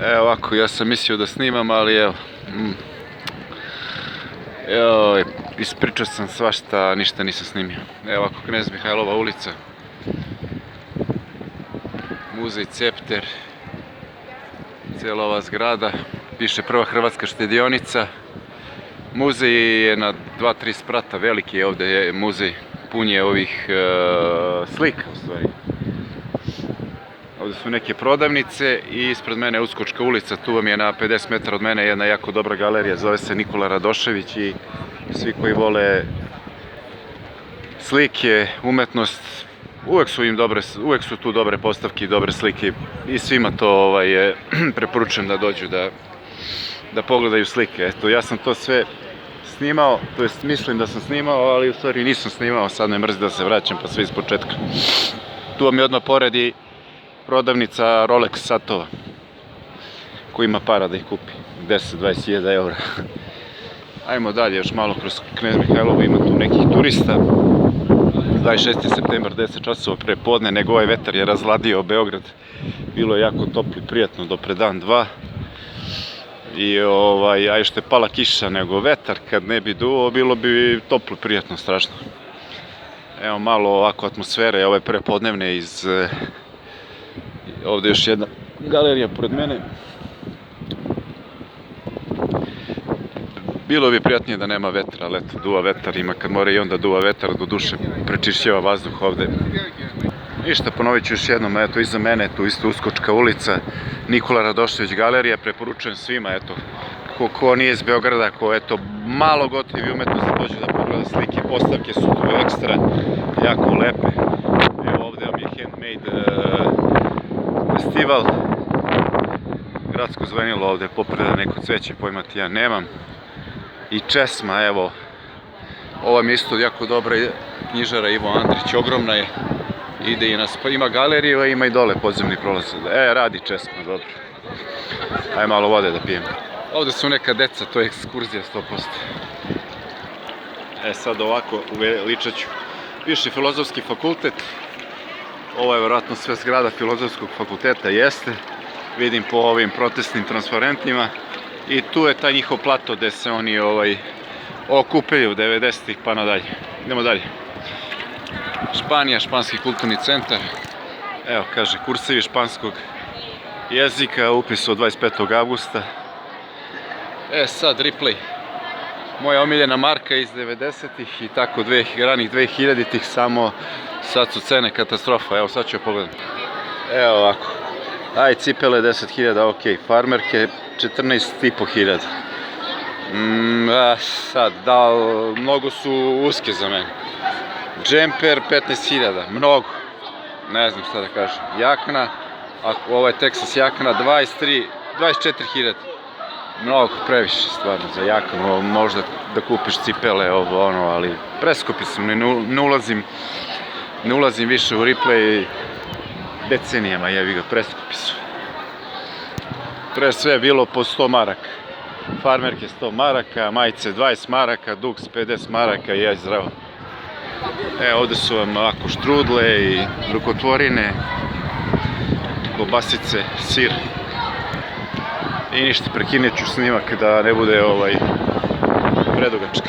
Evo ovako, ja sam mislio da snimam, ali evo. Evo, ispričao sam svašta, ništa nisam snimio. Evo ovako, Knez Mihajlova ulica. Muzej Cepter. Cijela ova zgrada. Piše Prva hrvatska štedionica. Muzej je na 2-3 sprata, veliki je ovdje muzej. Pun je ovih slika u stvari. Ovdje su neke prodavnice i ispred mene je Uskočka ulica, tu vam je na 50 metara od mene jedna jako dobra galerija, zove se Nikola Radošević i svi koji vole slike, umetnost, uvek su tu dobre postavke i dobre slike i svima to preporučujem da dođu da pogledaju slike. Eto, ja sam to sve snimao, to jest mislim da sam snimao, ali u stvari nisam snimao, sad me mrzi da se vraćam pa sve iz početka. Tu vam je odmah pored i prodavnica Rolex satova, ko ima para da ih kupi, 10-20 eura. Ajmo dalje, još malo kroz Knez Mihajlovu, ima tu nekih turista. 26. septembar, 10 časova pre podne, nego ovaj vetar je razladio Beograd. Bilo je jako toplo i prijatno do pre dan, dva. I a još je pala kiša, nego vetar kad ne bi duo, bilo bi toplo, prijatno, strašno. Evo malo ovako atmosfere, ove prepodnevne iz... Ovdje još jedna galerija pored mene. Bilo bi prijatnije da nema vetra, ali eto, duva vetar, ima kad mora i onda duva vetar, do duše prečišćava vazduh ovde. Ništa, ponovit ću još jednom, eto, iza mene, tu isto Uskočka ulica, Nikola Radošević galerija, preporučujem svima, eto, ko nije iz Beograda, ko, eto, malo gotivi umetnosti, dođu da pogleda slike, postavke su tu ekstra, jako lepe. Evo ovde vam je handmade festival, gradsko zvenilo ovde, popreda neko cveće, pojma ti ja nemam. I česma, evo, ova mi je isto jako dobra knjižara Ivo Andrić, ogromna je, ide i ima galeriju, a ima i dole podzemni prolaz. Radi česma, dobro. Ajde malo vode da pijem. Ovde su neka deca, to je ekskurzija 100%. Sad ovako uveličat ću. Viši filozofski fakultet. Ovo je vjerojatno sve zgrada filozofskog fakulteta, jeste. Vidim po ovim protestnim transparentima. I tu je taj njihov plato gde se oni okupili 90-ih pa nadalje. Idemo dalje. Španija, španski kulturni centar. Evo, kaže, kursevi španskog jezika, upis od 25. augusta. Sad, Ripley. Moja omiljena marka iz 90-ih i tako ranih 2000-ih, samo sad su cene katastrofa. Evo, sad ću joj pogledati. Evo ovako. Aj, cipele 10.000, ok. Farmerke 14.500. Sad, mnogo su uske za mene. Džemper 15.000, mnogo. Ne znam šta da kažem. Jakna, ovo je Texas jakna, 24.000. Mnogo, previše stvarno za jaknu. Možda da kupiš cipele, ali preskupi su. Ne ulazim više u Ripley decenijama, jevi ga, preskupi su. Pre sve je bilo po 100 maraka. Farmerke 100 maraka, majice 20 maraka, duks 50 maraka i jaj zdravo. Ovdje su vam ovako štrudle i rukotvorine, kobasice, sir. I ništa, prekinut ću snimak da ne bude predugačak.